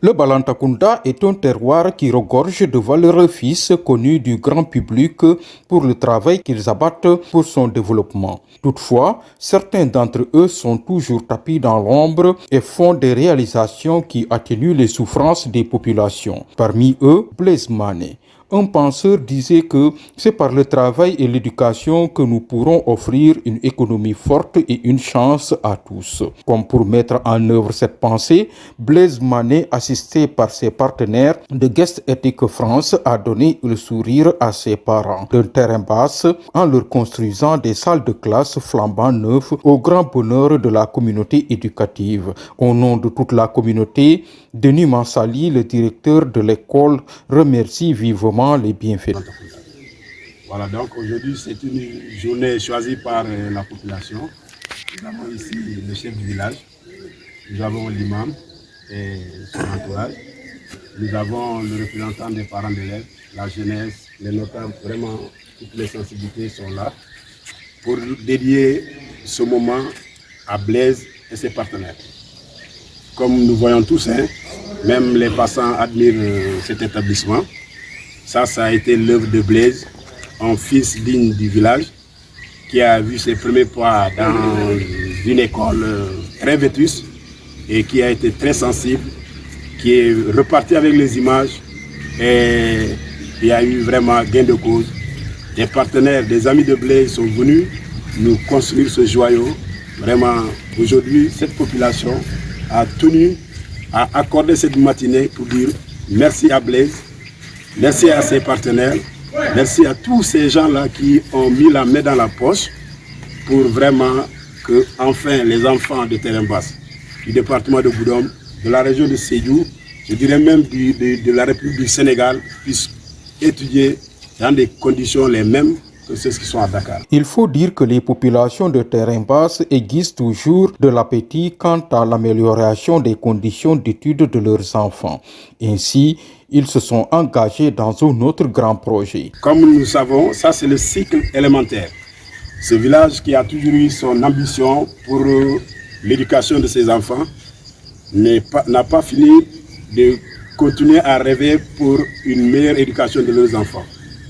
Le Balantacounda est un terroir qui regorge de valeureux fils connus du grand public pour le travail qu'ils abattent pour son développement. Toutefois, certains d'entre eux sont toujours tapis dans l'ombre et font des réalisations qui atténuent les souffrances des populations. Parmi eux, Blaise Mané. Un penseur disait que c'est par le travail et l'éducation que nous pourrons offrir une économie forte et une chance à tous. Comme pour mettre en œuvre cette pensée, Blaise Mané, assisté par ses partenaires de Guest Ethic France, a donné le sourire à ses parents d'un terrain basse en leur construisant des salles de classe flambant neuves au grand bonheur de la communauté éducative. Au nom de toute la communauté, Denis Mansali, le directeur de l'école, remercie vivement les bienfaits. Voilà, donc aujourd'hui c'est une journée choisie par la population. Nous avons ici le chef du village, nous avons l'imam et son entourage, nous avons le représentant des parents d'élèves, la jeunesse, les notables, vraiment toutes les sensibilités sont là pour dédier ce moment à Blaise et ses partenaires. Comme nous voyons tous, même les passants admirent cet établissement. Ça a été l'œuvre de Blaise, un fils digne du village, qui a vu ses premiers pas dans une école très vétuste et qui a été très sensible, qui est reparti avec les images et il y a eu vraiment gain de cause. Des partenaires, des amis de Blaise sont venus nous construire ce joyau. Vraiment, aujourd'hui, cette population a tenu à accorder cette matinée pour dire merci à Blaise, merci à ses partenaires, merci à tous ces gens-là qui ont mis la main dans la poche pour vraiment que enfin les enfants de terrain basse, du département de Goudomp, de la région de Sédhiou, je dirais même de la République du Sénégal, puissent étudier dans des conditions les mêmes que ceux qui sont à Dakar. Il faut dire que les populations de terrain basse aiguisent toujours de l'appétit quant à l'amélioration des conditions d'études de leurs enfants. Ainsi, ils se sont engagés dans un autre grand projet. Comme nous le savons, ça c'est le cycle élémentaire. Ce village qui a toujours eu son ambition pour l'éducation de ses enfants n'a pas fini de continuer à rêver pour une meilleure éducation de leurs enfants.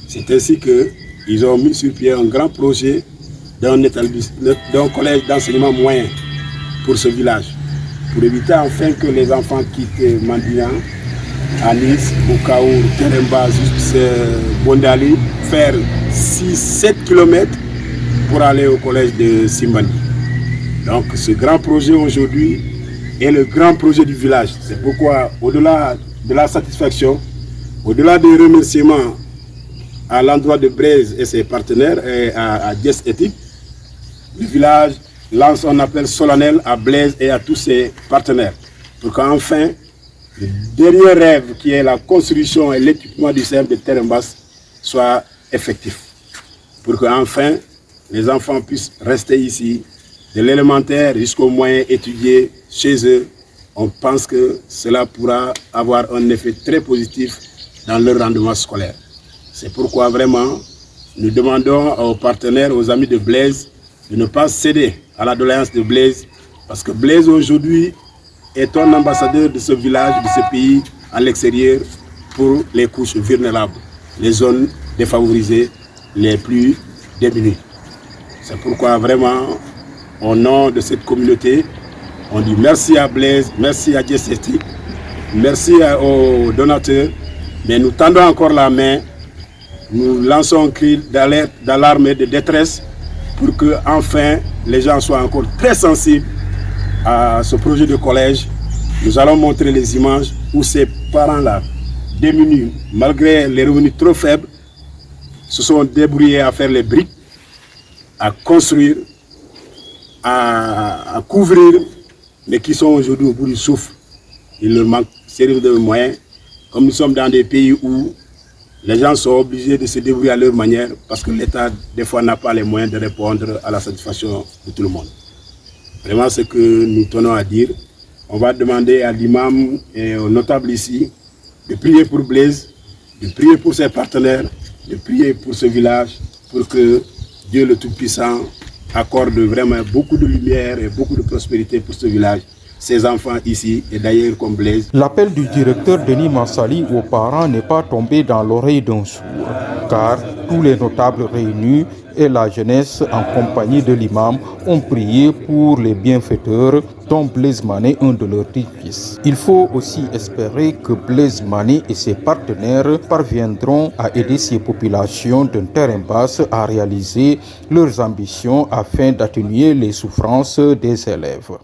C'est ainsi qu'ils ont mis sur pied un grand projet d'un collège d'enseignement moyen pour ce village, pour éviter enfin que les enfants quittent Mandian, Anis, Boukaour, Teremba, jusqu'à Bondali, faire 6-7 km pour aller au collège de Simbani. Donc ce grand projet aujourd'hui est le grand projet du village. C'est pourquoi, au-delà de la satisfaction, au-delà des remerciements à l'endroit de Blaise et ses partenaires et à Guest Ethic, le village lance un appel solennel à Blaise et à tous ses partenaires pour qu'enfin le dernier rêve qui est la construction et l'équipement du CM de Terembas soit effectif. Pour qu'enfin les enfants puissent rester ici, de l'élémentaire jusqu'au moyen étudier chez eux. On pense que cela pourra avoir un effet très positif dans leur rendement scolaire. C'est pourquoi vraiment nous demandons aux partenaires, aux amis de Blaise, de ne pas céder à la doléance de Blaise, parce que Blaise aujourd'hui est un ambassadeur de ce village, de ce pays à l'extérieur pour les couches vulnérables, les zones défavorisées, les plus démunies. C'est pourquoi vraiment, au nom de cette communauté, on dit merci à Blaise, merci à Guest Ethic, merci aux donateurs, mais nous tendons encore la main, nous lançons un cri d'alerte, d'alarme et de détresse pour que enfin les gens soient encore très sensibles à ce projet de collège. Nous allons montrer les images où ces parents-là, démunis, malgré les revenus trop faibles, se sont débrouillés à faire les briques, à construire, à couvrir, mais qui sont aujourd'hui au bout du souffle. Il leur manque sérieusement de moyens. Comme nous sommes dans des pays où les gens sont obligés de se débrouiller à leur manière parce que l'État, des fois, n'a pas les moyens de répondre à la satisfaction de tout le monde. Vraiment, ce que nous tenons à dire, on va demander à l'imam et aux notables ici de prier pour Blaise, de prier pour ses partenaires, de prier pour ce village, pour que Dieu le Tout-Puissant accorde vraiment beaucoup de lumière et beaucoup de prospérité pour ce village, ces enfants ici, et d'ailleurs comme Blaise. L'appel du directeur Denis Massali aux parents n'est pas tombé dans l'oreille d'un sourd, car tous les notables réunis et la jeunesse en compagnie de l'imam ont prié pour les bienfaiteurs, dont Blaise Mané, un de leurs 10 fils. Il faut aussi espérer que Blaise Mané et ses partenaires parviendront à aider ces populations d'un terrain basse à réaliser leurs ambitions afin d'atténuer les souffrances des élèves.